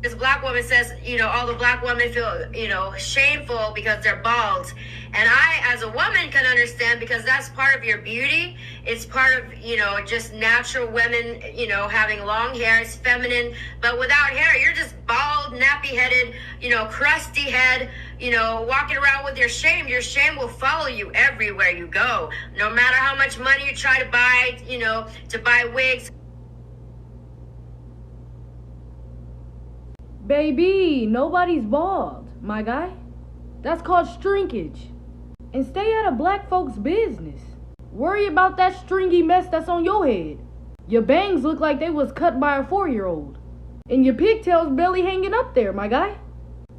This black woman says, all the black women feel, shameful because they're bald. And I, as a woman, can understand because that's part of your beauty. It's part of, just natural women, having long hair. It's feminine. But without hair, you're just bald, nappy-headed, crusty head, walking around with your shame. Your shame will follow you everywhere you go. No matter how much money you try to buy, to buy wigs. Baby, nobody's bald, my guy. That's called shrinkage. And stay out of black folks' business. Worry about that stringy mess that's on your head. Your bangs look like they was cut by a 4-year-old. And your pigtails barely hanging up there, my guy.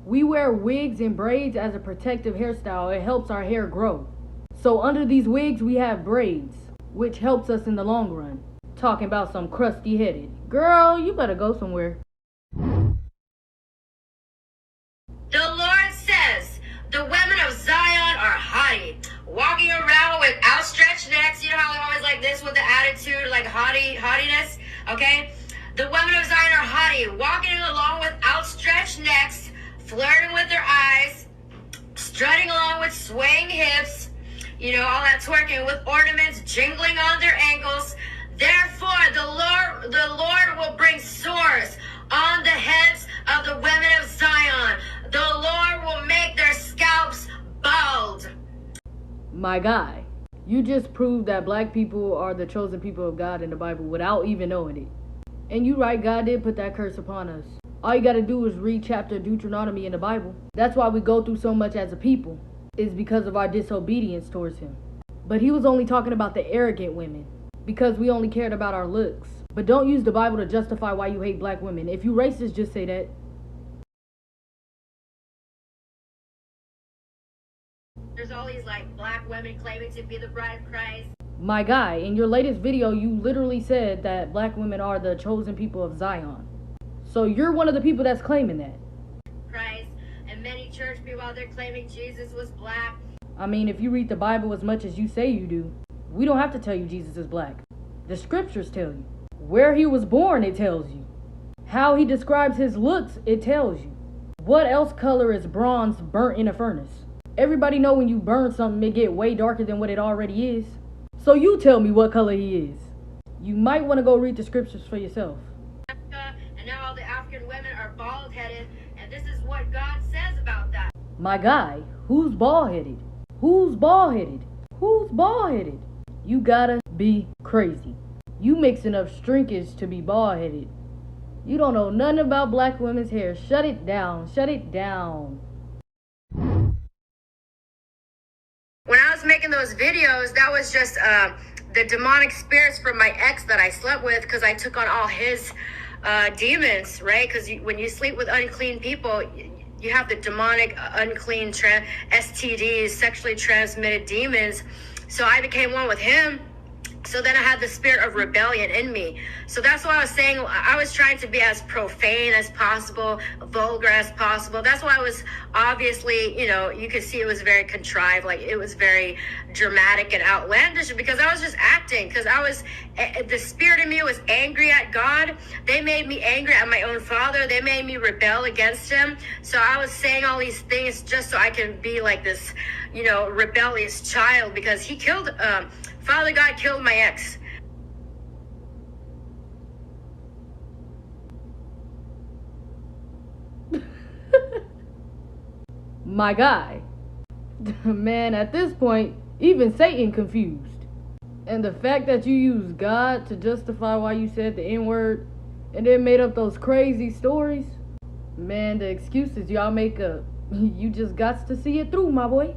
We wear wigs and braids as a protective hairstyle. It helps our hair grow. So under these wigs, we have braids, which helps us in the long run. Talking about some crusty headed. Girl, you better go somewhere. The Lord says, the women of Zion are haughty, walking around with outstretched necks. You know how they're always like this with the attitude, like haughtiness, okay? The women of Zion are haughty, walking along with outstretched necks, flirting with their eyes, strutting along with swaying hips, all that twerking with ornaments jingling on their ankles. Therefore, the Lord will bring sores on the heads of the women of Zion. The Lord will make their scalps bald. My guy, you just proved that black people are the chosen people of God in the Bible without even knowing it. And you right, God did put that curse upon us. All you gotta do is read chapter Deuteronomy in the Bible. That's why we go through so much as a people, is because of our disobedience towards him. But he was only talking about the arrogant women, because we only cared about our looks. But don't use the Bible to justify why you hate black women. If you racist, just say that. There's all these black women claiming to be the bride of Christ. My guy, in your latest video, you literally said that black women are the chosen people of Zion. So you're one of the people that's claiming that. Christ, and many church people out there claiming Jesus was black. I mean, if you read the Bible as much as you say you do, we don't have to tell you Jesus is black. The scriptures tell you. Where he was born, it tells you. How he describes his looks, it tells you. What else color is bronze burnt in a furnace? Everybody know when you burn something, it get way darker than what it already is. So you tell me what color he is. You might want to go read the scriptures for yourself. And now all the African women are bald-headed, and this is what God says about that. My guy, who's bald-headed? Who's bald-headed? Who's bald-headed? You gotta be crazy. You mixing up shrinkage to be bald-headed. You don't know nothing about black women's hair. Shut it down. Shut it down. When I was making those videos, that was just the demonic spirits from my ex that I slept with, because I took on all his demons, right? Because when you sleep with unclean people, you have the demonic, unclean STDs, sexually transmitted demons. So I became one with him. So then I had the spirit of rebellion in me. So that's why I was saying I was trying to be as profane as possible, vulgar as possible. That's why I was obviously, you could see it was very contrived. Like it was very dramatic and outlandish because I was just acting. Because the spirit in me was angry at God. They made me angry at my own father. They made me rebel against him. So I was saying all these things just so I can be like this, rebellious child, because he killed, Father God killed my ex. My guy. Man, at this point, even Satan confused. And the fact that you used God to justify why you said the N-word and then made up those crazy stories. Man, the excuses y'all make up, you just got to see it through, my boy.